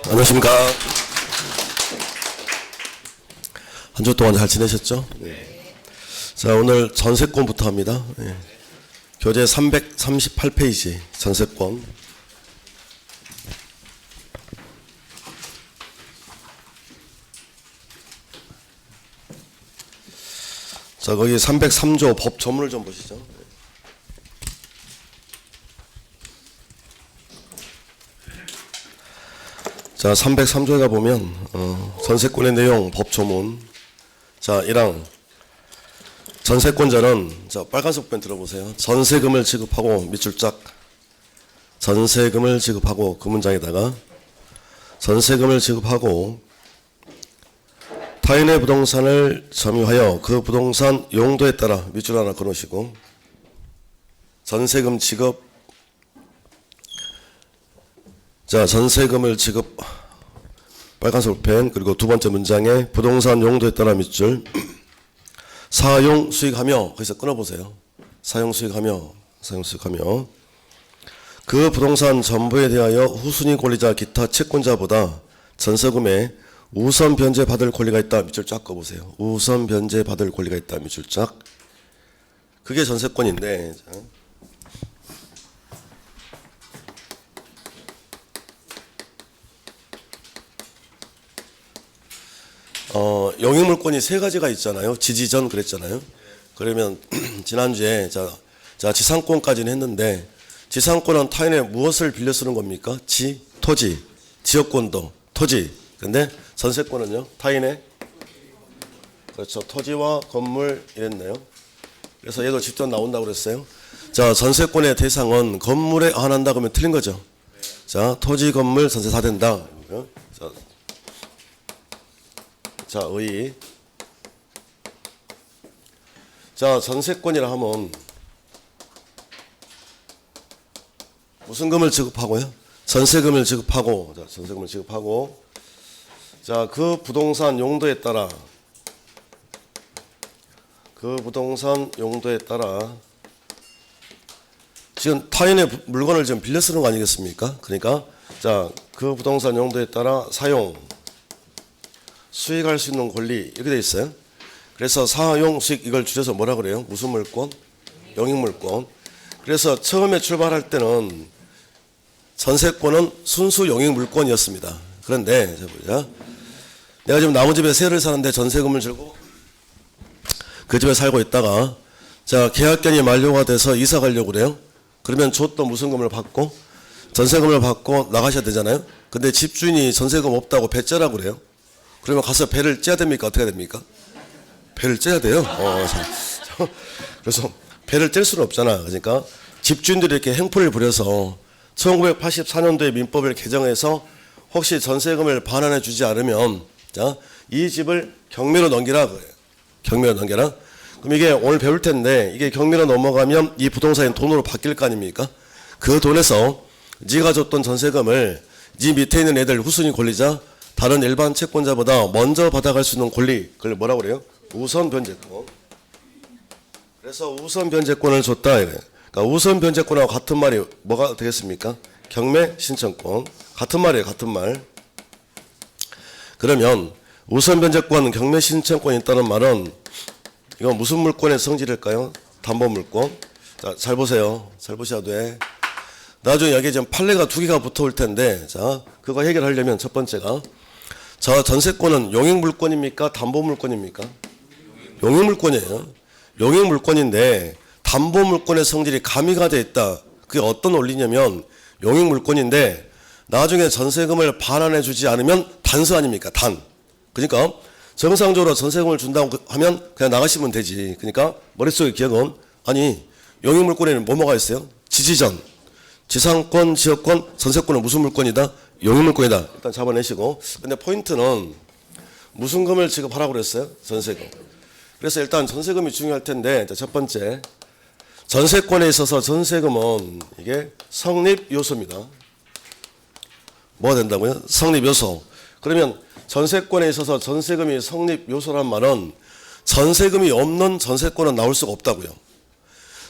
안녕하십니까. 한 주 동안 잘 지내셨죠? 네. 자, 오늘 전세권부터 합니다. 네. 교재 338페이지 전세권. 자, 거기 303조 법 조문을 좀 보시죠. 자, 303조에 보면 전세권의 내용 법 조문. 자, 1항 전세권자는, 자, 빨간색 펜 들어보세요. 전세금을 지급하고 밑줄짝, 전세금을 지급하고, 그 문장에다가 전세금을 지급하고 타인의 부동산을 점유하여 그 부동산 용도에 따라 밑줄 하나 그어놓으시고, 전세금 지급, 자, 전세금을 지급, 빨간색 펜, 그리고 두 번째 문장에 부동산 용도에 따라 밑줄, 사용 수익하며, 거기서 끊어보세요. 사용 수익하며 그 부동산 전부에 대하여 후순위 권리자 기타 채권자보다 전세금에 우선 변제 받을 권리가 있다. 밑줄 쫙 꺼보세요. 우선 변제 받을 권리가 있다. 밑줄 쫙. 그게 전세권인데, 영유물권이 세 가지가 있잖아요. 지지전 그랬잖아요. 그러면 지난주에 자 지상권까지는 했는데, 지상권은 타인의 무엇을 빌려 쓰는 겁니까? 토지, 지역권도 토지. 근데 전세권은요, 타인의, 그렇죠, 토지와 건물 이랬네요. 그래서 얘도 직접 나온다고 그랬어요. 자, 전세권의 대상은 건물에 한한다 그러면 틀린 거죠. 자, 토지, 건물, 전세 다 된다. 자, 의. 자, 전세권이라 하면 무슨 금을 지급하고요? 전세금을 지급하고, 자, 전세금을 지급하고, 자, 그 부동산 용도에 따라, 지금 타인의 물건을 지금 빌려 쓰는 거 아니겠습니까? 그러니까, 자, 그 부동산 용도에 따라 사용, 수익할 수 있는 권리, 이렇게 돼 있어요. 그래서 사용, 수익, 이걸 줄여서 뭐라 그래요? 무슨 물권? 영익물권. 그래서 처음에 출발할 때는 전세권은 순수 영익물권이었습니다. 그런데, 자, 보자. 내가 지금 나무 집에 세를 사는데 전세금을 주고 그 집에 살고 있다가, 자, 계약견이 만료가 돼서 이사 가려고 그래요. 그러면 줬던 무슨 금을 받고, 전세금을 받고 나가셔야 되잖아요. 근데 집주인이 전세금 없다고 배 째라고 그래요. 그러면 가서 배를 째야 됩니까? 어떻게 해야 됩니까? 배를 째야 돼요. 그래서 배를 뗄 수는 없잖아. 그러니까 집주인들이 이렇게 행포를 부려서 1984년도에 민법을 개정해서 혹시 전세금을 반환해 주지 않으면, 자, 이 집을 경매로 넘기라 그래요. 경매로 넘겨라. 그럼 이게 오늘 배울 텐데, 이게 경매로 넘어가면 이 부동산이 돈으로 바뀔 거 아닙니까? 그 돈에서 네가 줬던 전세금을 네 밑에 있는 애들 후순위 권리자, 다른 일반 채권자보다 먼저 받아갈 수 있는 권리, 그걸 뭐라고 그래요? 우선 변제권. 그래서 우선 변제권을 줬다. 그러니까 우선 변제권하고 같은 말이 뭐가 되겠습니까? 경매 신청권. 같은 말이에요. 같은 말. 그러면 우선 변제권, 경매 신청권이 있다는 말은 이건 무슨 물권의 성질일까요? 담보물권. 자, 잘 보세요. 잘 보셔야 돼. 나중에 여기 지금 판례가 두 개가 붙어올 텐데, 자, 그거 해결하려면 첫 번째가, 자, 전세권은 용익물권입니까? 담보물권입니까? 용익물권이에요. 용익물권인데 담보물권의 성질이 가미가 되어 있다. 그게 어떤 원리냐면, 용익물권인데 나중에 전세금을 반환해 주지 않으면 단서 아닙니까? 단. 그러니까 정상적으로 전세금을 준다고 하면 그냥 나가시면 되지. 그러니까 머릿속에 기억은, 아니, 용익물권에는 뭐가 있어요? 지지전, 지상권, 지역권, 전세권은 무슨 물권이다? 용익물권이다. 일단 잡아내시고. 근데 포인트는 무슨 금을 지급하라고 그랬어요? 전세금. 그래서 일단 전세금이 중요할 텐데, 첫 번째, 전세권에 있어서 전세금은 이게 성립 요소입니다. 뭐가 된다고요? 성립 요소. 그러면 전세권에 있어서 전세금이 성립 요소란 말은 전세금이 없는 전세권은 나올 수가 없다고요.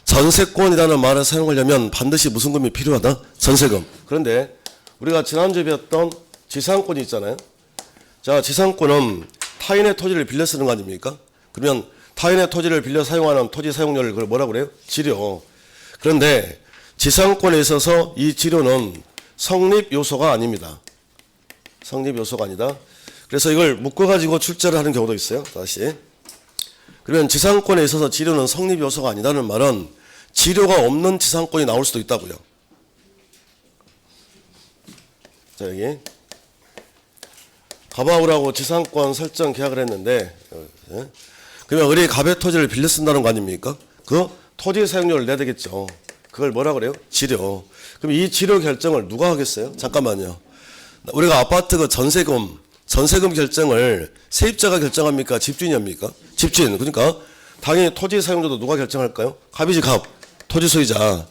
전세권이라는 말을 사용하려면 반드시 무슨 금이 필요하다? 전세금. 그런데 우리가 지난주에 배웠던 지상권이 있잖아요. 자, 지상권은 타인의 토지를 빌려 쓰는 거 아닙니까? 그러면 타인의 토지를 빌려 사용하는 토지 사용료를 그걸 뭐라고 그래요? 지료. 그런데 지상권에 있어서 이 지료는 성립 요소가 아닙니다. 성립 요소가 아니다. 그래서 이걸 묶어가지고 출제를 하는 경우도 있어요. 다시. 그러면 지상권에 있어서 지료는 성립 요소가 아니다는 말은 지료가 없는 지상권이 나올 수도 있다고요. 자, 여기. 갑하우라고 지상권 설정 계약을 했는데, 그러면 의뢰 갑의 토지를 빌려 쓴다는 거 아닙니까? 그 토지 사용료를 내야 되겠죠. 그걸 뭐라 그래요? 지료. 그럼 이 지료 결정을 누가 하겠어요? 잠깐만요. 우리가 아파트 그 전세금 결정을 세입자가 결정합니까? 집주인이 합니까? 집주인. 그러니까 당연히 토지 사용료도 누가 결정할까요? 갑이지, 갑. 토지 소유자.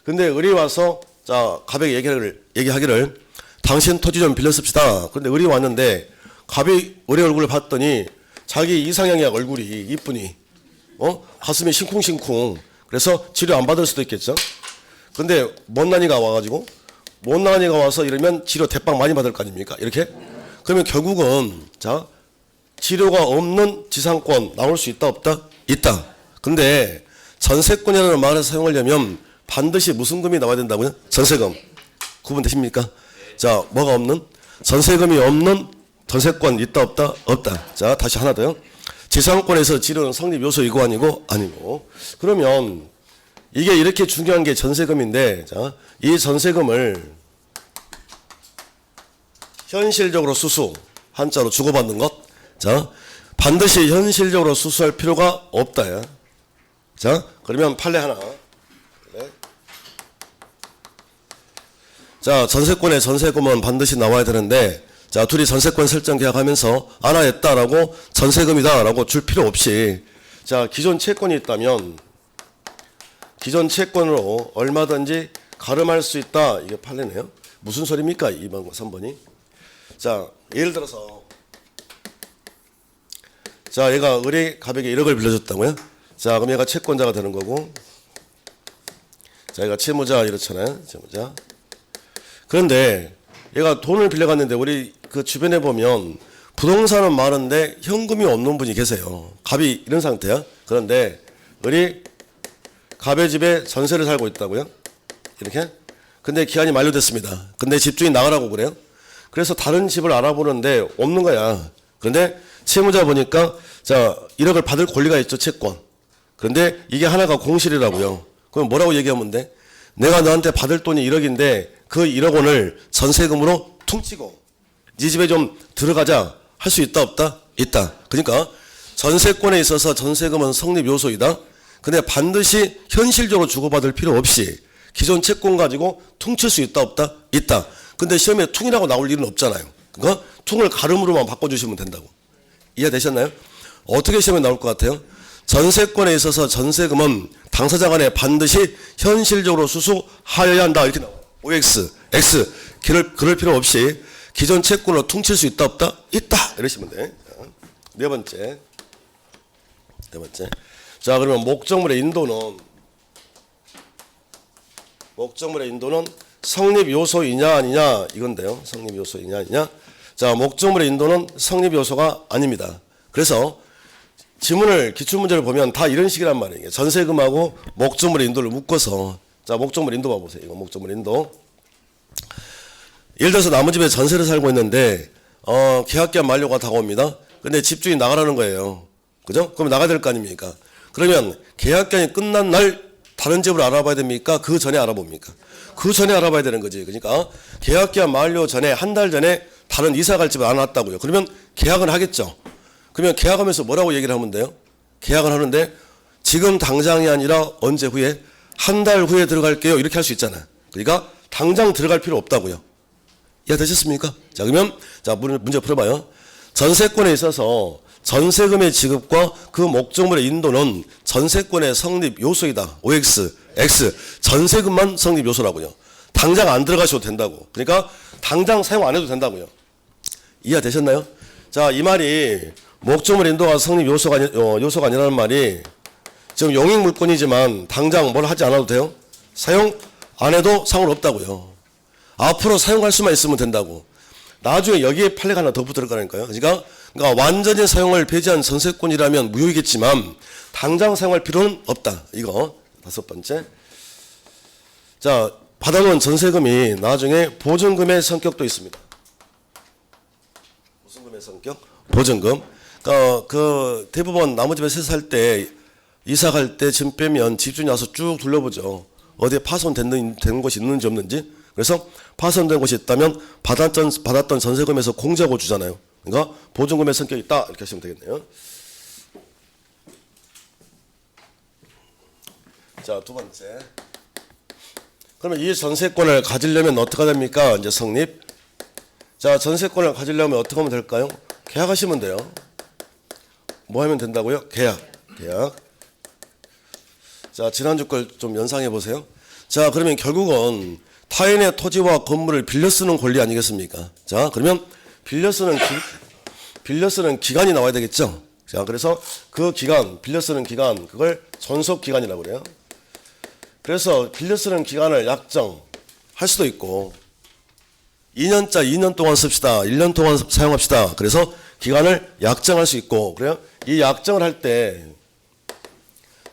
근데 의뢰 와서 자, 갑에게 얘기하기를 당신 토지 좀 빌려 씁시다. 그런데 의뢰 왔는데 갑이 의뢰 얼굴을 봤더니 자기 이상형이야, 얼굴이 이쁘니. 가슴이 싱쿵싱쿵. 그래서 치료 안 받을 수도 있겠죠. 근데 못난이가 와서 이러면 치료 대빵 많이 받을 거 아닙니까? 이렇게? 그러면 결국은 자, 치료가 없는 지상권 나올 수 있다, 없다? 있다. 근데 전세권이라는 말을 사용하려면 반드시 무슨 금이 나와야 된다고요? 전세금. 구분되십니까? 자, 뭐가 없는? 전세금이 없는 전세권 있다, 없다? 없다. 자, 다시 하나 더요. 지상권에서 지료는 성립 요소이고 아니고? 아니고. 그러면 이게 이렇게 중요한 게 전세금인데, 자, 이 전세금을 현실적으로 수수, 한자로 주고받는 것. 자, 반드시 현실적으로 수수할 필요가 없다. 자, 그러면 판례 하나. 네. 자, 전세권의 전세금은 반드시 나와야 되는데, 자, 둘이 전세권 설정 계약하면서 안 하겠다라고 전세금이다라고 줄 필요 없이, 자, 기존 채권이 있다면 기존 채권으로 얼마든지 가름할 수 있다. 이게 판례네요. 무슨 소리입니까? 2번, 3번이. 자, 예를 들어서 자, 얘가 의뢰 갑에게 1억을 빌려줬다고요? 자, 그럼 얘가 채권자가 되는 거고, 자, 얘가 채무자 이렇잖아요. 채무자. 그런데 얘가 돈을 빌려갔는데 우리 그 주변에 보면 부동산은 많은데 현금이 없는 분이 계세요. 갑이 이런 상태야. 그런데 우리 갑의 집에 전세를 살고 있다고요. 이렇게. 근데 기한이 만료됐습니다. 근데 집주인 나가라고 그래요. 그래서 다른 집을 알아보는데 없는 거야. 그런데 채무자 보니까 자, 1억을 받을 권리가 있죠. 채권. 그런데 이게 하나가 공실이라고요. 그럼 뭐라고 얘기하면 돼? 내가 너한테 받을 돈이 1억인데 그 1억 원을 전세금으로 퉁치고 네 집에 좀 들어가자 할 수 있다, 없다? 있다. 그러니까 전세권에 있어서 전세금은 성립 요소이다. 근데 반드시 현실적으로 주고받을 필요 없이 기존 채권 가지고 퉁칠 수 있다, 없다? 있다. 근데 시험에 퉁이라고 나올 일은 없잖아요. 그러니까 퉁을 가름으로만 바꿔주시면 된다고. 이해되셨나요? 어떻게 시험에 나올 것 같아요? 전세권에 있어서 전세금은 당사자 간에 반드시 현실적으로 수수하여야 한다. 이렇게 나와요. OX, X. 그럴 필요 없이 기존 채권으로 퉁칠 수 있다, 없다? 있다. 이러시면 돼. 자, 네 번째. 자, 그러면 목적물의 인도는 성립 요소이냐 아니냐 이건데요. 성립 요소이냐 아니냐. 자, 목적물의 인도는 성립 요소가 아닙니다. 그래서 지문을 기출문제를 보면 다 이런 식이란 말이에요. 전세금하고 목적물의 인도를 묶어서, 자, 목적물 인도 봐보세요. 이거 목적물 인도. 예를 들어서 남은 집에 전세를 살고 있는데 계약기한 만료가 다가옵니다. 근데 집주인 나가라는 거예요. 그죠? 그럼 나가야 될 거 아닙니까? 그러면 계약기한이 끝난 날 다른 집을 알아봐야 됩니까? 그 전에 알아봅니까? 그 전에 알아봐야 되는 거지. 그러니까 계약기한 만료 전에 한 달 전에 다른 이사 갈 집을 안 왔다고요. 그러면 계약은 하겠죠. 그러면 계약하면서 뭐라고 얘기를 하면 돼요? 계약을 하는데 지금 당장이 아니라 언제 후에? 한 달 후에 들어갈게요. 이렇게 할 수 있잖아요. 그러니까 당장 들어갈 필요 없다고요. 이해되셨습니까? 자, 그러면 자, 문제 풀어봐요. 전세권에 있어서 전세금의 지급과 그 목적물의 인도는 전세권의 성립 요소이다. OX, X. 전세금만 성립 요소라고요. 당장 안 들어가셔도 된다고. 그러니까 당장 사용 안 해도 된다고요. 이해되셨나요? 자, 이 말이 목적물 인도가 성립 요소가 아니라는 말이 지금 용익 물건이지만 당장 뭘 하지 않아도 돼요? 사용 안 해도 상관없다고요. 앞으로 사용할 수만 있으면 된다고. 나중에 여기에 판례가 하나 더 붙을 거라니까요. 그러니까 완전히 사용을 배제한 전세권이라면 무효이겠지만 당장 사용할 필요는 없다. 이거 다섯 번째. 자, 받아놓은 전세금이 나중에 보증금의 성격도 있습니다. 무슨 금의 성격? 보증금. 그러니까 그 대부분 나무집에 살 때 이사 갈 때 짐 빼면 집주인이 와서 쭉 둘러보죠. 어디에 파손된 곳이 있는지 없는지. 그래서 파손된 곳이 있다면 받았던 전세금에서 공제하고 주잖아요. 그러니까 보증금의 성격이 있다 이렇게 하시면 되겠네요. 자, 두 번째. 그러면 이 전세권을 가지려면 어떻게 됩니까? 이제 성립. 자, 전세권을 가지려면 어떻게 하면 될까요? 계약하시면 돼요. 뭐 하면 된다고요? 계약. 자, 지난주 걸 좀 연상해 보세요. 자, 그러면 결국은 타인의 토지와 건물을 빌려 쓰는 권리 아니겠습니까? 자, 그러면 빌려 쓰는 기간이 나와야 되겠죠? 자, 그래서 그 기간, 빌려 쓰는 기간, 그걸 존속 기간이라고 그래요. 그래서 빌려 쓰는 기간을 약정할 수도 있고 2년 동안 씁시다. 1년 동안 사용합시다. 그래서 기간을 약정할 수 있고 그래요. 이 약정을 할 때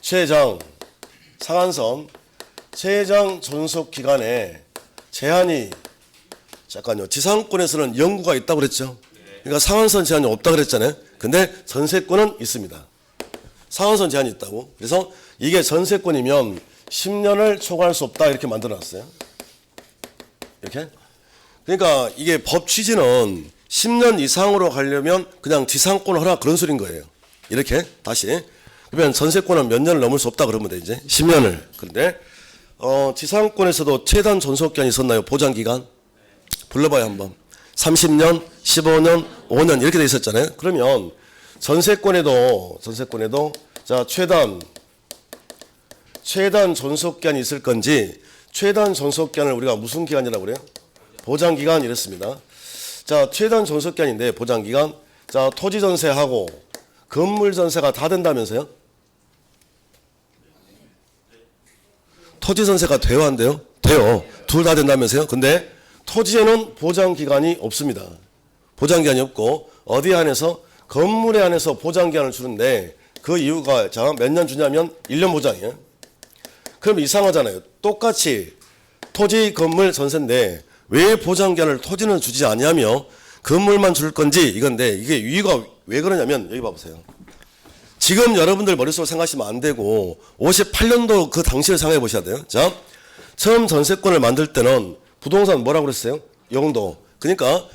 최장 상한선 최장 존속 기간에 제한이 잠깐요. 지상권에서는 영구가 있다고 그랬죠. 그러니까 상한선 제한이 없다고 그랬잖아요. 근데 전세권은 있습니다. 상한선 제한이 있다고. 그래서 이게 전세권이면 10년을 초과할 수 없다 이렇게 만들어놨어요. 이렇게. 그러니까 이게 법 취지는 10년 이상으로 가려면 그냥 지상권을 하라 그런 소린 거예요. 이렇게 다시. 그러면 전세권은 몇 년을 넘을 수 없다 그러면 돼 이제 10년을. 그런데 지상권에서도 최단 존속기간이 있었나요? 보장기간? 불러봐요 한번. 30년, 15년, 5년 이렇게 돼 있었잖아요. 그러면 전세권에도 자 최단 존속기간이 있을 건지 최단 존속기간을 우리가 무슨 기간이라고 그래요? 보장기간 이랬습니다. 자, 최단 존속기간인데 보장기간. 자, 토지 전세하고 건물 전세가 다 된다면서요? 토지 전세가 돼요, 안 돼요? 돼요. 둘 다 된다면서요? 근데 토지에는 보장기간이 없습니다. 보장기간이 없고 어디에 한해서 건물에 한해서 보장기간을 주는데 그 이유가 자, 몇 년 주냐면 1년 보장이에요. 그럼 이상하잖아요. 똑같이 토지 건물 전세인데 왜 보장기간을 토지는 주지 않냐며 건물만 줄 건지 이건데 이게 이유가 왜 그러냐면 여기 봐보세요. 지금 여러분들 머릿속으로 생각하시면 안 되고 58년도 그 당시를 생각해 보셔야 돼요. 자, 처음 전세권을 만들 때는 부동산 뭐라고 그랬어요? 용도. 그러니까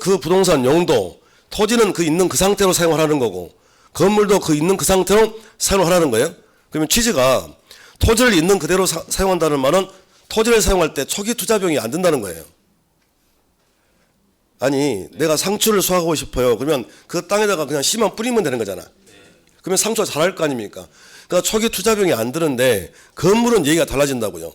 그 부동산 용도 토지는 그 있는 그 상태로 사용하라는 거고 건물도 그 있는 그 상태로 사용하라는 거예요. 그러면 취지가 토지를 있는 그대로 사용한다는 말은 토지를 사용할 때 초기 투자 비용이 안 든다는 거예요. 아니 내가 상추를 수확하고 싶어요. 그러면 그 땅에다가 그냥 씨만 뿌리면 되는 거잖아. 그러면 상추가 자랄 거 아닙니까? 그러니까 초기 투자 비용이 안 드는데 건물은 얘기가 달라진다고요.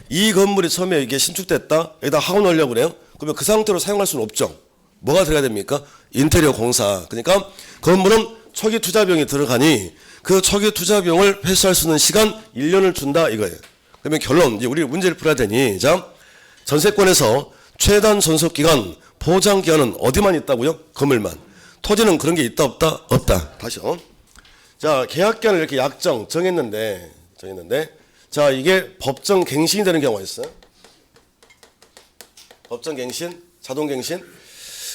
이 건물이 처음에 이게 신축됐다. 여기다 하고 넣으려고 그래요. 그러면 그 상태로 사용할 수는 없죠. 뭐가 들어가야 됩니까? 인테리어 공사. 그러니까 건물은 초기 투자 비용이 들어가니 그 초기 투자 비용을 회수할 수 있는 시간 1년을 준다 이거예요. 그러면 결론 이제 우리 문제를 풀어야 되니 자 전세권에서 최단 존속기간 보장기간은 어디만 있다고요? 건물만. 토지는 그런 게 있다 없다? 없다. 다시요. 자 계약기간을 이렇게 정했는데 자 이게 법정 갱신이 되는 경우가 있어요. 법정 갱신, 자동 갱신.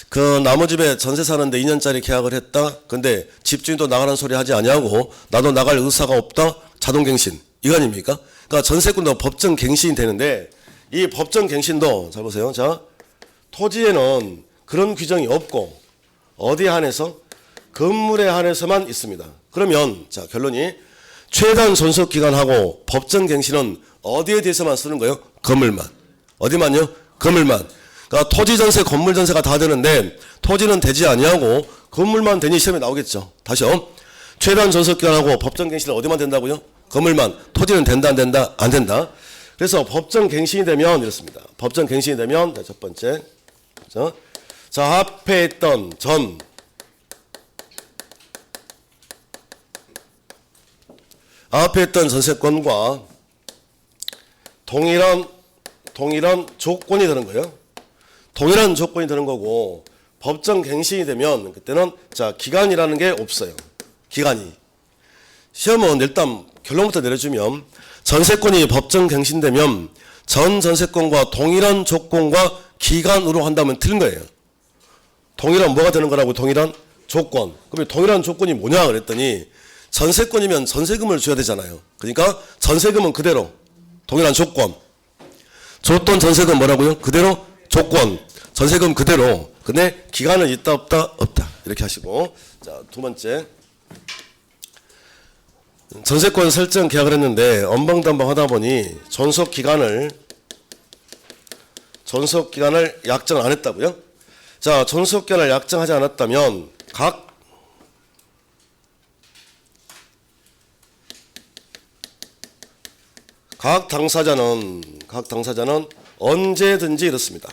그 나무집에 전세 사는데 2년짜리 계약을 했다. 근데 집주인도 나가는 소리 하지 아니하고 나도 나갈 의사가 없다. 자동 갱신. 이거 아닙니까? 그러니까 전세권도 법정 갱신이 되는데 이 법정 갱신도 잘 보세요. 자 토지에는 그런 규정이 없고 어디에 한해서 건물에 한해서만 있습니다. 그러면 자 결론이 최단 존속 기간하고 법정 갱신은 어디에 대해서만 쓰는 거예요? 건물만. 어디만요? 건물만. 그러니까 토지 전세, 건물 전세가 다 되는데 토지는 되지 아니하고 건물만 되니 시험에 나오겠죠. 다시요. 최단 존속 기간하고 법정 갱신은 어디만 된다고요? 건물만. 토지는 된다 안 된다? 안 된다. 그래서 법정 갱신이 되면 이렇습니다. 법정 갱신이 되면 첫 번째 자 앞에 있던 앞에 있던 전세권과 동일한 조건이 되는 거예요. 동일한 조건이 되는 거고 법정 갱신이 되면 그때는 자 기간이라는 게 없어요. 기간이. 시험은 일단 결론부터 내려주면 전세권이 법정 갱신되면 전 전세권과 동일한 조건과 기간으로 한다면 틀린 거예요. 동일한 뭐가 되는 거라고 동일한 조건. 그러면 동일한 조건이 뭐냐 그랬더니 전세권이면 전세금을 줘야 되잖아요. 그러니까 전세금은 그대로 동일한 조건. 줬던 전세금 뭐라고요? 그대로 조건. 전세금 그대로. 근데 기간은 있다 없다? 없다. 이렇게 하시고 자, 두 번째. 전세권 설정 계약을 했는데 언방담방 하다 보니 존속 기간을 약정 안 했다고요? 자, 존속 기간을 약정하지 않았다면 각 당사자는 언제든지 이렇습니다.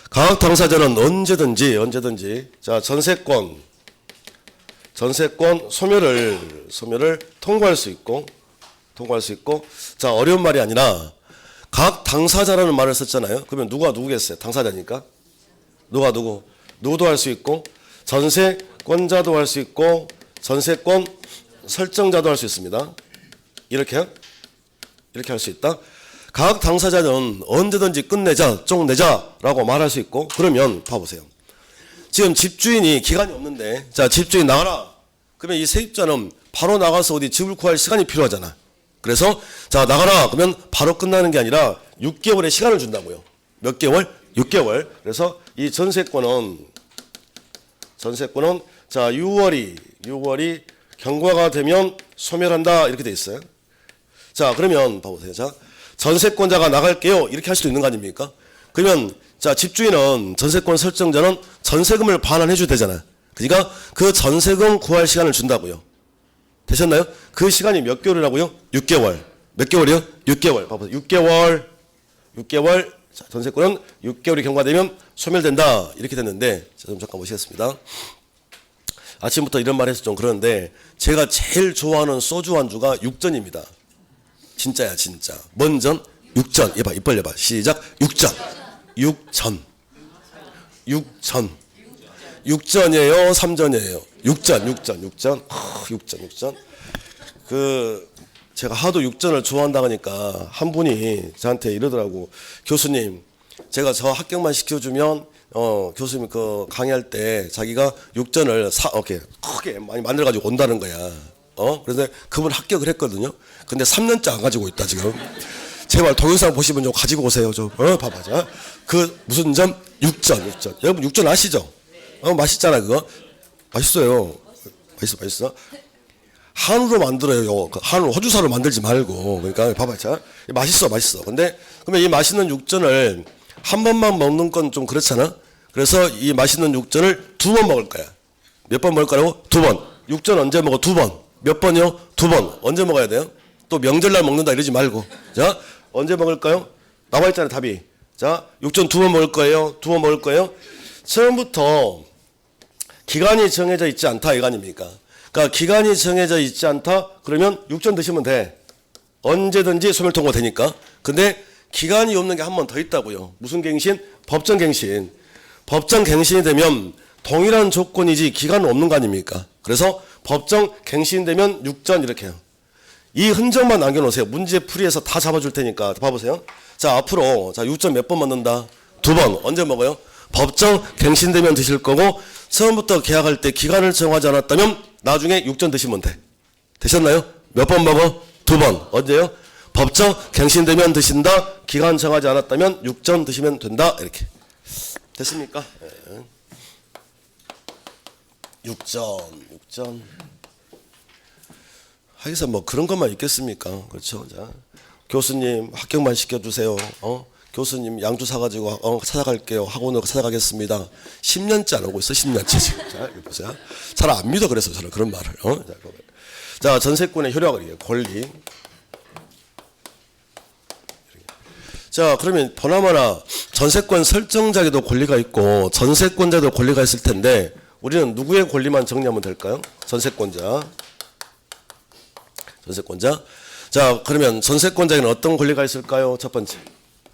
각 당사자는 언제든지 자, 전세권 소멸을 통고할 수 있고 자, 어려운 말이 아니라 각 당사자라는 말을 썼잖아요. 그러면 누가 누구겠어요? 당사자니까. 누구도 할 수 있고 전세권자도 할 수 있고 전세권 설정자도 할 수 있습니다. 이렇게 할 수 있다. 각 당사자는 언제든지 끝내자, 쪽내자라고 말할 수 있고 그러면 봐보세요. 지금 집주인이 기간이 없는데 자 집주인 나가라. 그러면 이 세입자는 바로 나가서 어디 집을 구할 시간이 필요하잖아. 그래서 자 나가라 그러면 바로 끝나는 게 아니라 6개월의 시간을 준다고요. 몇 개월? 6개월. 그래서 이 전세권은 자 6월이 경과가 되면 소멸한다 이렇게 돼 있어요. 자 그러면 봐보세요. 자 전세권자가 나갈게요 이렇게 할 수도 있는 거 아닙니까? 그러면 자 집주인은 전세권 설정자는 전세금을 반환해 줘야 되잖아. 그러니까 그 전세금 구할 시간을 준다고요. 되셨나요? 그 시간이 몇 개월이라고요? 6개월. 몇 개월이요? 6개월. 봐보세요. 6개월. 자, 전세권은 6개월이 경과되면 소멸된다. 이렇게 됐는데 자, 좀 잠깐 보시겠습니다. 아침부터 이런 말 해서 좀 그러는데 제가 제일 좋아하는 소주 안주가 육전입니다. 진짜야 진짜. 뭔 전? 육전. 이봐 입 벌려봐. 시작. 육전. 육전이에요? 삼전이에요? 육전. 제가 하도 육전을 좋아한다 하니까 한 분이 저한테 이러더라고. 교수님, 제가 저 합격만 시켜주면 교수님 그 강의할 때 자기가 육전을 크게 많이 만들어가지고 온다는 거야. 그래서 그분 합격을 했거든요. 근데 3년째 안 가지고 있다 지금. 제발 동영상 보시면 좀 가지고 오세요. 좀 봐봐. 자, 그 무슨 점? 육전. 여러분 육전 아시죠? 맛있잖아 그거. 맛있어요. 맛있어. 한우로 만들어요. 한우 호주사로 만들지 말고. 그러니까 봐봐. 자, 맛있어. 근데 그러면 이 맛있는 육전을 한 번만 먹는 건 좀 그렇잖아. 그래서 이 맛있는 육전을 2번 먹을 거야. 몇 번 먹을 거라고? 2번. 육전 언제 먹어? 2번. 몇 번이요? 2번. 언제 먹어야 돼요? 또 명절날 먹는다 이러지 말고. 자, 언제 먹을까요? 나와 있잖아요 답이. 자, 육전 2번 먹을 거예요. 처음부터 기간이 정해져 있지 않다 이거 아닙니까? 그러니까 기간이 정해져 있지 않다 그러면 육전 드시면 돼. 언제든지 소멸 통고 되니까. 근데 기간이 없는 게 한 번 더 있다고요. 무슨 갱신? 법정 갱신. 법정 갱신이 되면 동일한 조건이지 기간은 없는 거 아닙니까? 그래서 법정 갱신되면 육전 이렇게 해요. 이 흔적만 남겨놓으세요. 문제 풀이해서 다 잡아줄 테니까 봐보세요. 자 앞으로 자 육전 몇 번 먹는다? 2번. 언제 먹어요? 법정 갱신되면 드실 거고 처음부터 계약할 때 기간을 정하지 않았다면 나중에 육전 드시면 돼. 되셨나요? 몇 번 먹어? 2번. 언제요? 법정 갱신되면 드신다. 기간 정하지 않았다면 육전 드시면 된다. 이렇게. 됐습니까? 네. 육전. 하기서 뭐 그런 것만 있겠습니까? 그렇죠? 자, 교수님 합격만 시켜주세요. 교수님 양주 사가지고 찾아갈게요. 학원으로 찾아가겠습니다. 10년째 안 오고 있어. 10년째 지금. 자, 여기 보세요. 잘 안 믿어 그래서 저는 그런 말을. 자, 전세권의 효력을 권리. 자, 그러면 보나마나 전세권 설정자에도 권리가 있고 전세권자에도 권리가 있을 텐데 우리는 누구의 권리만 정리하면 될까요? 전세권자. 자, 그러면 전세권자에는 어떤 권리가 있을까요? 첫 번째.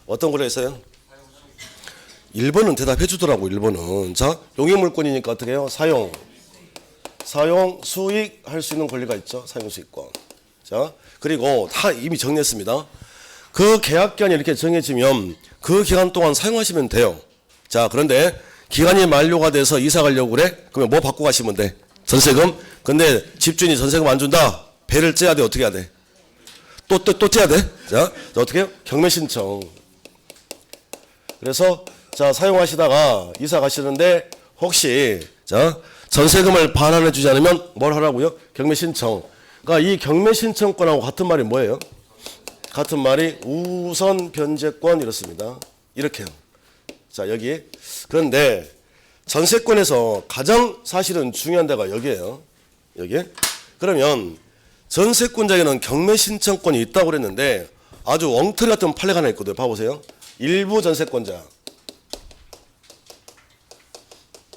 어떤 권리가 있어요? 1번은 대답해 주더라고. 1번은. 자, 용익물권이니까 어떻게 해요? 사용, 수익 할 수 있는 권리가 있죠. 사용 수익권. 자, 그리고 다 이미 정리했습니다. 그 계약기한이 이렇게 정해지면 그 기간 동안 사용하시면 돼요. 자, 그런데 기간이 만료가 돼서 이사 가려고 그래? 그러면 뭐 받고 가시면 돼? 전세금? 근데 집주인이 전세금 안 준다? 배를 째야 돼? 어떻게 해야 돼? 또 째야 돼? 자, 어떻게 해요? 경매 신청. 그래서 자, 사용하시다가 이사 가시는데 혹시 자, 전세금을 반환해 주지 않으면 뭘 하라고요? 경매 신청. 그러니까 이 경매 신청권하고 같은 말이 뭐예요? 같은 말이 우선 변제권 이렇습니다. 이렇게요. 자, 여기. 그런데 전세권에서 가장 사실은 중요한 데가 여기예요. 여기. 그러면 전세권자에게는 경매 신청권이 있다고 그랬는데 아주 엉터리 같은 판례가 하나 있거든요. 봐보세요. 일부 전세권자,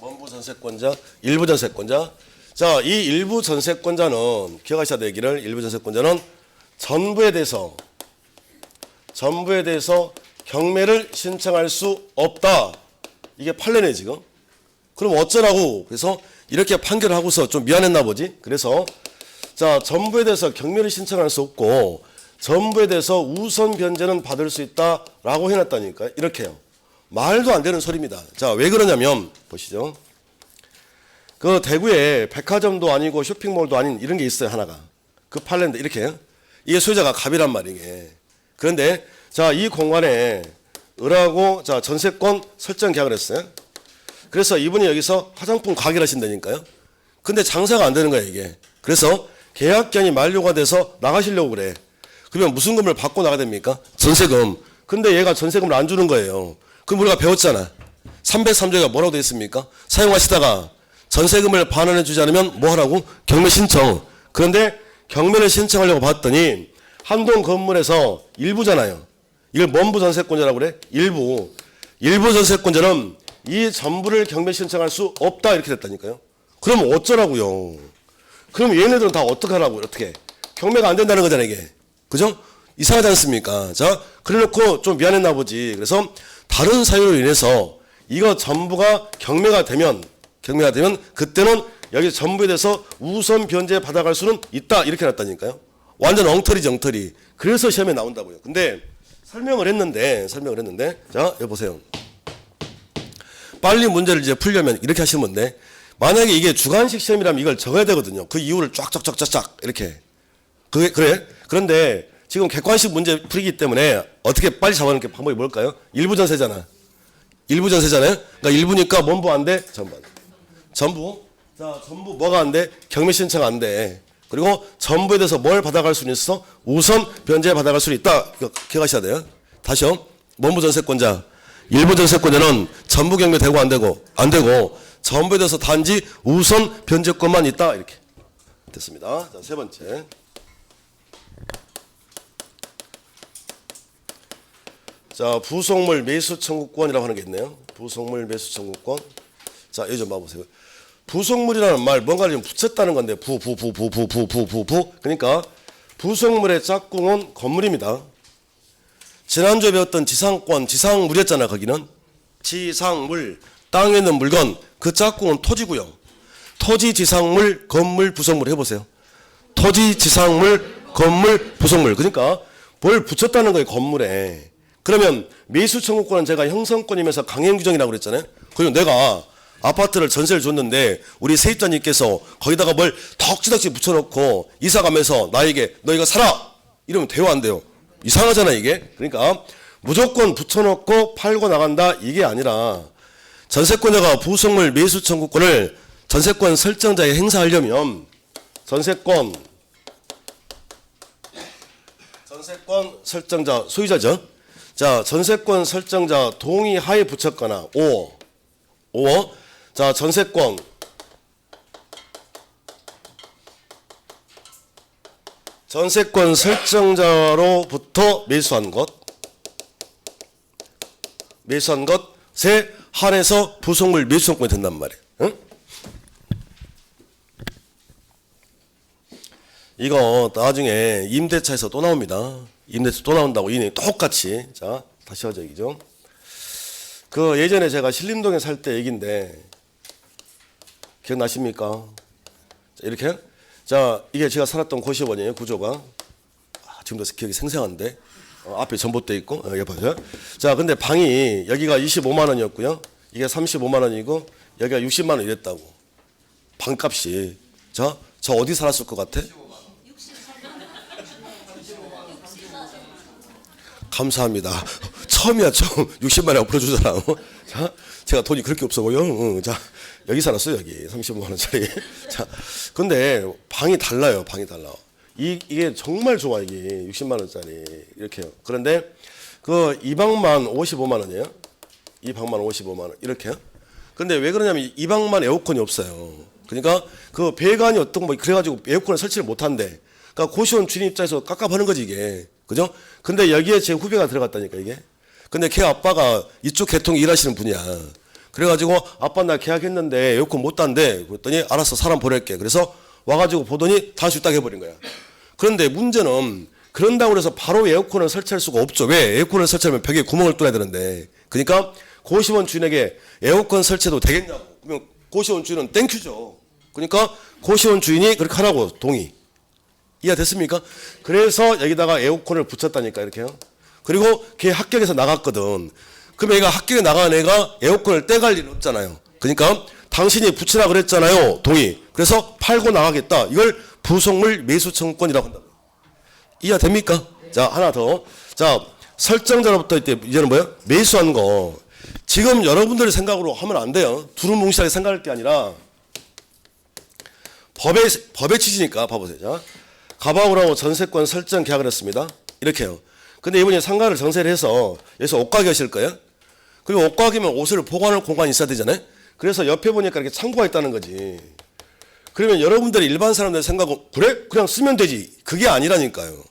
원부 전세권자, 일부 전세권자. 자, 이 일부 전세권자는 기억하셔야 되기를 일부 전세권자는 전부에 대해서 경매를 신청할 수 없다. 이게 판례네 지금. 그럼 어쩌라고? 그래서 이렇게 판결을 하고서 좀 미안했나 보지. 그래서 자, 전부에 대해서 경매를 신청할 수 없고 전부에 대해서 우선 변제는 받을 수 있다라고 해놨다니까요. 이렇게요. 말도 안 되는 소리입니다. 자, 왜 그러냐면 보시죠. 그 대구에 백화점도 아니고 쇼핑몰도 아닌 이런 게 있어요. 하나가. 그 판례인데 이렇게 이게 소유자가 갑이란 말이게. 그런데 자, 이 공간에 을하고 자, 전세권 설정 계약을 했어요. 그래서 이분이 여기서 화장품 가게를 하신다니까요. 근데 장사가 안 되는 거야 이게. 그래서 계약기한이 만료가 돼서 나가시려고 그래. 그러면 무슨 금을 받고 나가야 됩니까? 전세금. 근데 얘가 전세금을 안 주는 거예요. 그럼 우리가 배웠잖아. 303조가 뭐라고 되어 있습니까? 사용하시다가 전세금을 반환해 주지 않으면 뭐 하라고? 경매 신청. 그런데 경매를 신청하려고 봤더니 한동 건물에서 일부잖아요. 이걸 뭔부 전세권자라고 그래? 일부. 일부 전세권자는 이 전부를 경매 신청할 수 없다 이렇게 됐다니까요. 그럼 어쩌라고요? 그럼 얘네들은 다 어떻게 하라고요? 어떻게? 경매가 안 된다는 거잖아요 이게. 그죠? 이상하지 않습니까? 자, 그래놓고 좀 미안했나 보지. 그래서 다른 사유로 인해서 이거 전부가 경매가 되면 그때는 여기 전부에 대해서 우선 변제 받아갈 수는 있다 이렇게 놨다니까요. 완전 엉터리지 엉터리. 그래서 시험에 나온다고요. 근데 설명을 했는데 자, 여기 보세요. 빨리 문제를 이제 풀려면 이렇게 하시면 돼. 만약에 이게 주관식 시험이라면 이걸 적어야 되거든요. 그 이유를 쫙쫙쫙쫙 이렇게. 그래. 그런데 지금 객관식 문제 풀이기 때문에 어떻게 빨리 잡아놓는 게 방법이 뭘까요? 일부 전세잖아요. 그러니까 일부니까 뭔부 안 돼? 전부 안 돼. 전부. 자, 전부 뭐가 안 돼? 경매 신청 안 돼. 그리고 전부에 대해서 뭘 받아갈 수는 있어? 우선 변제 받아갈 수는 있다. 이거 기억하셔야 돼요. 다시요. 원부 전세권자. 일부 전세권자는 전부 경매 되고 안 되고 전부에 대해서 단지 우선 변제권만 있다. 이렇게 됐습니다. 자, 세 번째. 자, 부속물 매수 청구권이라고 하는 게 있네요. 부속물 매수 청구권. 자, 여기 좀 봐보세요. 부속물이라는 말 뭔가를 좀 붙였다는 건데 부. 그러니까 부속물의 짝꿍은 건물입니다. 지난주에 배웠던 지상권, 지상물이었잖아. 거기는 지상물, 땅에 있는 물건, 그 짝꿍은 토지고요. 토지, 지상물, 건물, 부속물 해보세요. 토지, 지상물, 건물, 부속물. 그러니까 뭘 붙였다는 거예요. 건물에. 그러면 매수 청구권은 제가 형성권이면서 강행 규정이라고 그랬잖아요. 그리고 내가 아파트를 전세를 줬는데 우리 세입자님께서 거기다가 뭘 덕지덕지 붙여놓고 이사 가면서 나에게 너 이거 사라 이러면 돼요 안 돼요? 이상하잖아 이게. 그러니까 무조건 붙여놓고 팔고 나간다 이게 아니라 전세권자가 부속물 매수 청구권을 전세권 설정자에 행사하려면 전세권 설정자 소유자죠. 자, 전세권 설정자 동의 하에 붙였거나 5. 자, 전세권 설정자로부터 매수한 것에 한해서 부속물 매수청구권이 된단 말이에요. 응? 이거 나중에 임대차에서 또 나옵니다. 임대차 또 나온다고 이네 똑같이. 자, 다시 하자 이죠. 그 예전에 제가 신림동에 살 때 얘기인데 기억나십니까? 자, 이렇게. 자, 이게 제가 살았던 고시원이에요, 구조가. 지금도 기억이 생생한데. 앞에 전봇대 있고, 여기 보세요. 자, 근데 방이 여기가 25만 원이었고요. 이게 35만 원이고, 여기가 60만 원 이랬다고. 방값이. 자, 저 어디 살았을 것 같아? 감사합니다. 처음이야, 처음. 60만 원 풀어주잖아. 자, 제가 돈이 그렇게 없어 보여. 자, 여기 살았어요, 여기. 35만 원짜리. 자, 근데 방이 달라요, 방이 달라. 이게 정말 좋아, 이게. 60만 원짜리. 이렇게요. 그런데 그 이 방만 55만 원이에요. 이 방만 55만 원. 이렇게요. 근데 왜 그러냐면 이 방만 에어컨이 없어요. 그러니까 그 배관이 어떤 뭐 그래가지고 에어컨을 설치를 못 한대. 그러니까 고시원 주인 입장에서 깝깝하는 거지, 이게. 그죠? 근데 여기에 제 후배가 들어갔다니까, 이게. 근데 걔 아빠가 이쪽 계통 일하시는 분이야. 그래가지고 아빠 나 계약했는데 에어컨 못 단대. 그랬더니 알았어, 사람 보낼게. 그래서 와가지고 보더니 다 줬다 해버린 거야. 그런데 문제는 그런다고 해서 바로 에어컨을 설치할 수가 없죠. 왜? 에어컨을 설치하면 벽에 구멍을 뚫어야 되는데. 그러니까 고시원 주인에게 에어컨 설치해도 되겠냐고. 그러면 고시원 주인은 땡큐죠. 그러니까 고시원 주인이 그렇게 하라고 동의. 이해됐습니까? 그래서 여기다가 에어컨을 붙였다니까, 이렇게요. 그리고 걔 합격해서 나갔거든. 그럼 얘가 합격에 나간 애가 에어컨을 떼갈 일은 없잖아요. 그러니까 당신이 붙이라 그랬잖아요. 동의. 그래서 팔고 나가겠다. 이걸 부속물 매수 청구권이라고 한다. 이해됩니까? 자, 하나 더. 자, 설정자로부터 이제는 뭐예요? 매수한 거. 지금 여러분들의 생각으로 하면 안 돼요. 두루뭉실하게 생각할 게 아니라 법의 취지니까 봐보세요. 자, 가방으로 전세권 설정 계약을 했습니다. 이렇게요. 근데 이분이 상가를 전세를 해서 여기서 옷가게 하실 거예요. 그리고 옷가게면 옷을 보관할 공간이 있어야 되잖아요. 그래서 옆에 보니까 이렇게 창고가 있다는 거지. 그러면 여러분들이 일반 사람들 생각은 그래? 그냥 쓰면 되지. 그게 아니라니까요.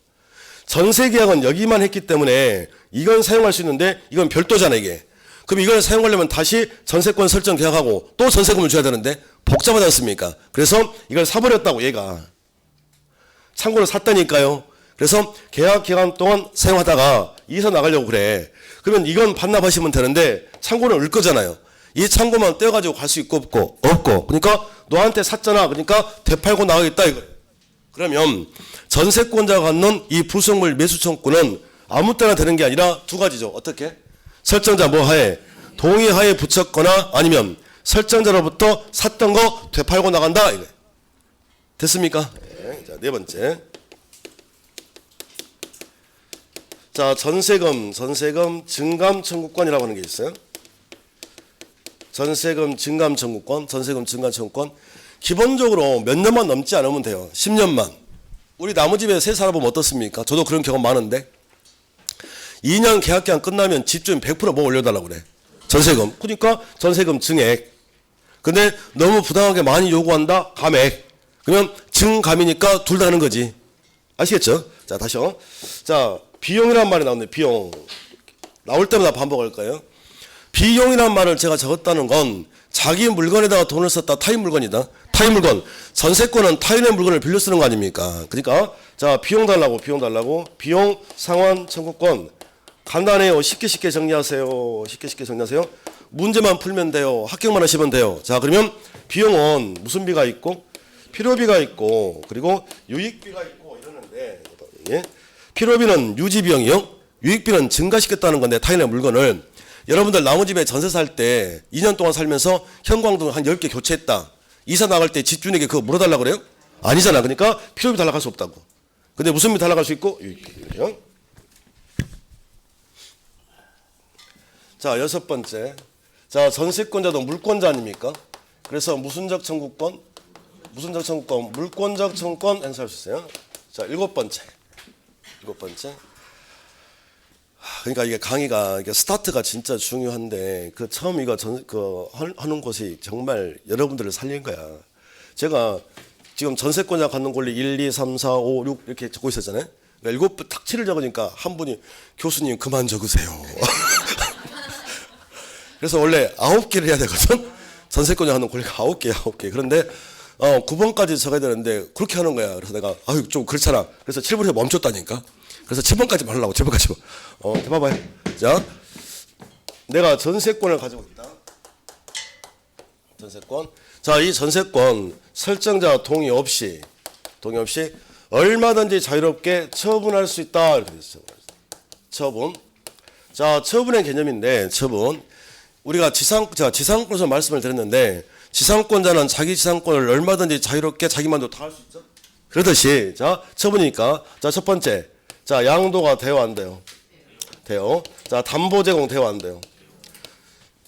전세 계약은 여기만 했기 때문에 이건 사용할 수 있는데 이건 별도잖아, 이게. 그럼 이걸 사용하려면 다시 전세권 설정 계약하고 또 전세금을 줘야 되는데 복잡하지 않습니까? 그래서 이걸 사버렸다고, 얘가. 창고를 샀다니까요. 그래서 계약 기간 동안 사용하다가 이사 나가려고 그래. 그러면 이건 반납하시면 되는데 창고는 을 거잖아요. 이 창고만 떼어가지고 갈 수 있고 없고. 그러니까 너한테 샀잖아. 그러니까 되팔고 나가겠다, 이거. 그러면 전세권자가 갖는 이 부속물 매수 청구는 아무 때나 되는 게 아니라 두 가지죠. 어떻게? 설정자 뭐 하에? 동의하에 붙였거나 아니면 설정자로부터 샀던 거 되팔고 나간다, 이거. 됐습니까? 네. 자, 네 번째. 자, 전세금 증감 청구권이라고 하는 게 있어요. 전세금 증감 청구권. 기본적으로 몇 년만 넘지 않으면 돼요. 10년만. 우리 나무 집에 새 살아보면 어떻습니까? 저도 그런 경험 많은데 2년 계약 기간 끝나면 집주인 100% 뭐 올려달라고 그래. 전세금. 그러니까 전세금 증액. 근데 너무 부당하게 많이 요구한다? 감액. 그러면 증감이니까 둘 다 하는 거지. 아시겠죠? 자, 다시요. 자, 비용이란 말이 나오는데 비용. 나올 때마다 반복할까요? 비용이란 말을 제가 적었다는 건 자기 물건에다가 돈을 썼다. 타인 물건이다. 타인 물건. 전세권은 타인의 물건을 빌려 쓰는 거 아닙니까? 그러니까 자, 비용 달라고. 비용 상환 청구권. 간단해요. 쉽게 정리하세요. 쉽게 정리하세요. 문제만 풀면 돼요. 합격만 하시면 돼요. 자, 그러면 비용은 무슨 비가 있고 필요비가 있고 그리고 유익비가 있고 이러는데 예? 필요비는 유지비용이요. 유익비는 증가시켰다는 건데 타인의 물건을 여러분들 나무집에 전세 살 때 2년 동안 살면서 형광등 한 10개 교체했다. 이사 나갈 때 집주인에게 그거 물어달라고 그래요? 아니잖아. 그러니까 필요비 달라갈 수 없다고. 근데 무슨 비 달라갈 수 있고? 유익비. 자, 여섯 번째. 자, 전세권자도 물권자 아닙니까? 그래서 무슨적 청구권, 물권적 청구권 행사할 수 있어요. 자, 일곱 번째. 그러니까 이게 강의가 이게 스타트가 진짜 중요한데 그 처음 이거 하는 곳이 정말 여러분들을 살린 거야. 제가 지금 전세권자 갖는 권리 1, 2, 3, 4, 5, 6 이렇게 적고 있었잖아요. 그러니까 7번 탁치를 적으니까 한 분이 교수님 그만 적으세요. 그래서 원래 9개를 해야 되거든. 전세권자 갖는 권리가 9개. 그런데 9번까지 적어야 되는데 그렇게 하는 거야. 그래서 내가 아유 좀 그렇잖아. 그래서 7번에 멈췄다니까. 그래서 7번까지만 하려고 7번까지만. 해봐봐요. 자, 내가 전세권을 가지고 있다. 전세권. 자, 이 전세권 설정자 동의 없이 얼마든지 자유롭게 처분할 수 있다. 이렇게 됐어요. 처분. 자, 처분의 개념인데, 처분. 우리가 지상권에서 말씀을 드렸는데, 지상권자는 자기 지상권을 얼마든지 자유롭게 자기 마음대로 다 할 수 있죠. 그러듯이, 자, 처분이니까, 자, 첫 번째. 자, 양도가 돼요, 안 돼요? 돼요. 자, 담보 제공 돼요, 안 돼요?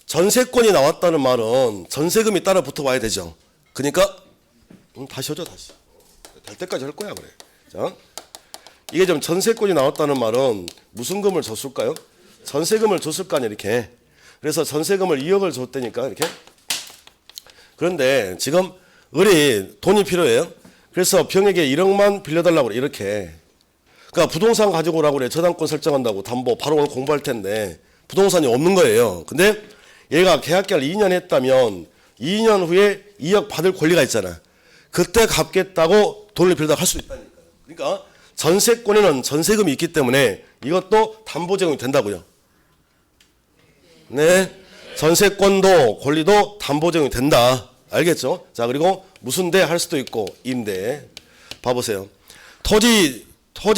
전세권이 나왔다는 말은 전세금이 따라 붙어 와야 되죠. 그러니까, 다시 하죠, 다시. 될 때까지 할 거야, 그래. 자, 이게 좀 전세권이 나왔다는 말은 무슨 금을 줬을까요? 전세금을 줬을 거 아니야, 이렇게. 그래서 전세금을 2억을 줬다니까, 이렇게. 그런데 지금 우리 돈이 필요해요. 그래서 병에게 1억만 빌려달라고 그래, 이렇게. 그러니까 부동산 가지고 오라고 그래. 저당권 설정한다고 담보 바로 오늘 공부할 텐데 부동산이 없는 거예요. 근데 얘가 계약기간을 2년 했다면 2년 후에 2억 받을 권리가 있잖아. 그때 갚겠다고 돈을 빌려다 할 수 있다니까요. 그러니까 전세권에는 전세금이 있기 때문에 이것도 담보 제공이 된다고요. 네, 전세권도 권리도 담보 제공이 된다. 알겠죠? 자, 그리고 무슨 대 할 수도 있고 임대. 봐보세요. 토지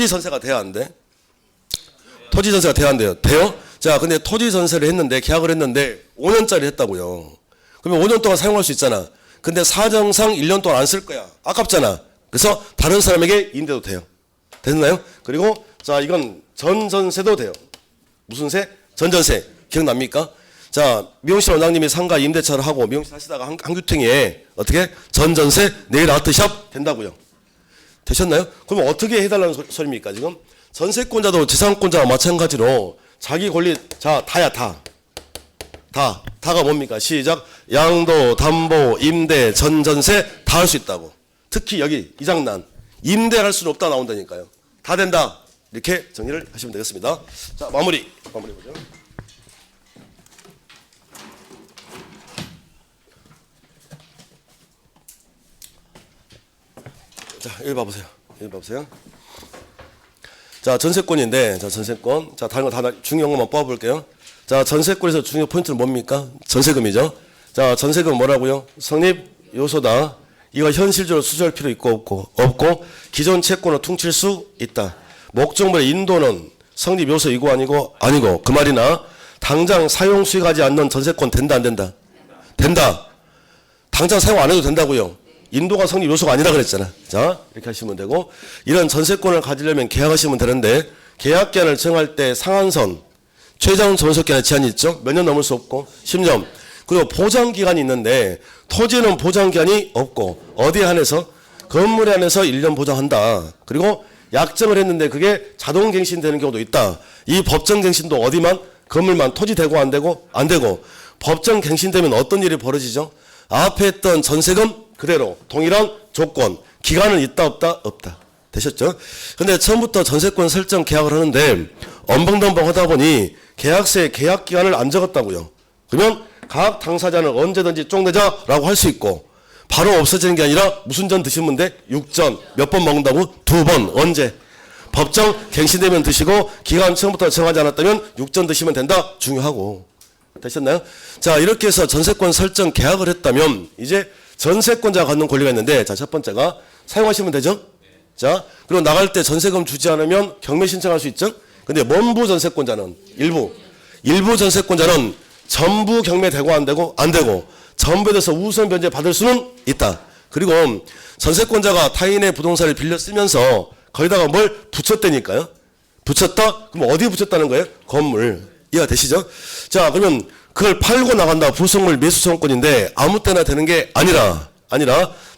전세가 돼야 안 돼? 토지 전세가 돼야 안 돼요? 돼요? 자, 근데 토지 전세를 했는데 계약을 했는데 5년짜리 했다고요. 그러면 5년 동안 사용할 수 있잖아. 근데 사정상 1년 동안 안 쓸 거야. 아깝잖아. 그래서 다른 사람에게 임대도 돼요. 됐나요? 그리고 자, 이건 전전세도 돼요. 무슨 세? 전전세. 기억납니까? 자, 미용실 원장님이 상가 임대차를 하고 미용실 하시다가 한규탱이에 어떻게? 전전세 네일 아트샵 된다고요. 되셨나요? 그러면 어떻게 해달라는 소리입니까 지금? 전세권자도 지상권자와 마찬가지로 자기 권리, 자, 다야, 다가 뭡니까? 시작. 양도, 담보, 임대, 전전세 다 할 수 있다고. 특히 여기 이 장난 임대할 수는 없다 나온다니까요. 다 된다. 이렇게 정리를 하시면 되겠습니다. 자, 마무리 보죠. 자, 여기 봐보세요. 자, 전세권인데, 자, 전세권. 자, 다른 거 다 중요한 것만 뽑아볼게요. 자, 전세권에서 중요 포인트는 뭡니까? 전세금이죠. 자, 전세금 뭐라고요? 성립 요소다. 이거 현실적으로 수주할 필요 있고 없고 기존 채권을 퉁칠 수 있다. 목적물의 인도는 성립 요소이고 아니고 그 말이나 당장 사용 수익하지 않는 전세권 된다 안 된다? 된다. 당장 사용 안 해도 된다고요. 인도가 성립 요소가 아니라 그랬잖아. 자, 이렇게 하시면 되고 이런 전세권을 가지려면 계약하시면 되는데 계약 기한을 정할 때 상한선 최장 존속 기한의 제한이 있죠. 몇 년 넘을 수 없고 10년. 그리고 보장 기간이 있는데 토지는 보장 기한이 없고 어디에 한해서 건물에 한해서 1년 보장한다. 그리고 약정을 했는데 그게 자동 갱신되는 경우도 있다. 이 법정 갱신도 어디만 건물만 토지 되고 안 되고 법정 갱신되면 어떤 일이 벌어지죠? 앞에 했던 전세금 그대로 동일한 조건 기간은 있다 없다 되셨죠? 근데 처음부터 전세권 설정 계약을 하는데 엄벙덤벙 하다 보니 계약서에 계약 기간을 안 적었다고요. 그러면 각 당사자는 언제든지 쪽내자라고 할 수 있고 바로 없어지는 게 아니라 무슨 전 드시면 돼? 6전 몇 번 먹는다고? 2번. 언제? 법정 갱신되면 드시고 기간 처음부터 정하지 않았다면 6전 드시면 된다. 중요하고. 되셨나요? 자, 이렇게 해서 전세권 설정 계약을 했다면 이제 전세권자가 갖는 권리가 있는데 자, 첫 번째가 사용하시면 되죠? 자, 그리고 나갈 때 전세금 주지 않으면 경매 신청할 수 있죠? 근데 원부 전세권자는 일부 전세권자는 전부 경매되고 안 되고 전부에 대해서 우선 변제 받을 수는 있다. 그리고 전세권자가 타인의 부동산을 빌려 쓰면서 거기다가 뭘 붙였다니까요. 붙였다? 그럼 어디에 붙였다는 거예요? 건물. 이해가 되시죠? 자, 그러면 그걸 팔고 나간다. 불속물 매수청권인데 아무 때나 되는 게 아니라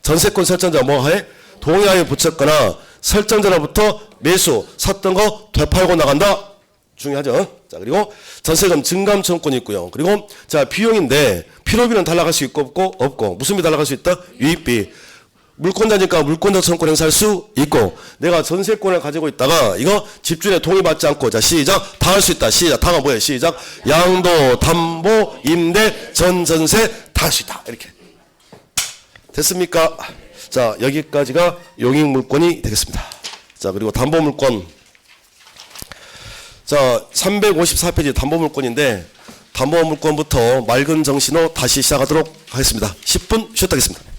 전세권 설정자 뭐해? 동의하에 붙였거나 설정자로부터 매수 샀던 거 되팔고 나간다. 중요하죠. 자, 그리고 전세금 증감 청권이 있고요. 그리고 자, 비용인데 필요비는 달라갈 수 있고 없고 무슨 비 달라갈 수 있다? 유입비. 물권자니까 물권자 청권 행사할 수 있고 내가 전세권을 가지고 있다가 이거 집주인의 동의받지 않고 자, 시작 다 할 수 있다. 시작 다가 뭐예요? 시작 양도, 담보, 임대, 전세 다 할 수 있다. 이렇게 됐습니까? 자, 여기까지가 용익물권이 되겠습니다. 자, 그리고 담보물권. 자, 354페이지 담보물권인데 담보 물권부터 맑은 정신으로 다시 시작하도록 하겠습니다. 10분 쉬었다 하겠습니다.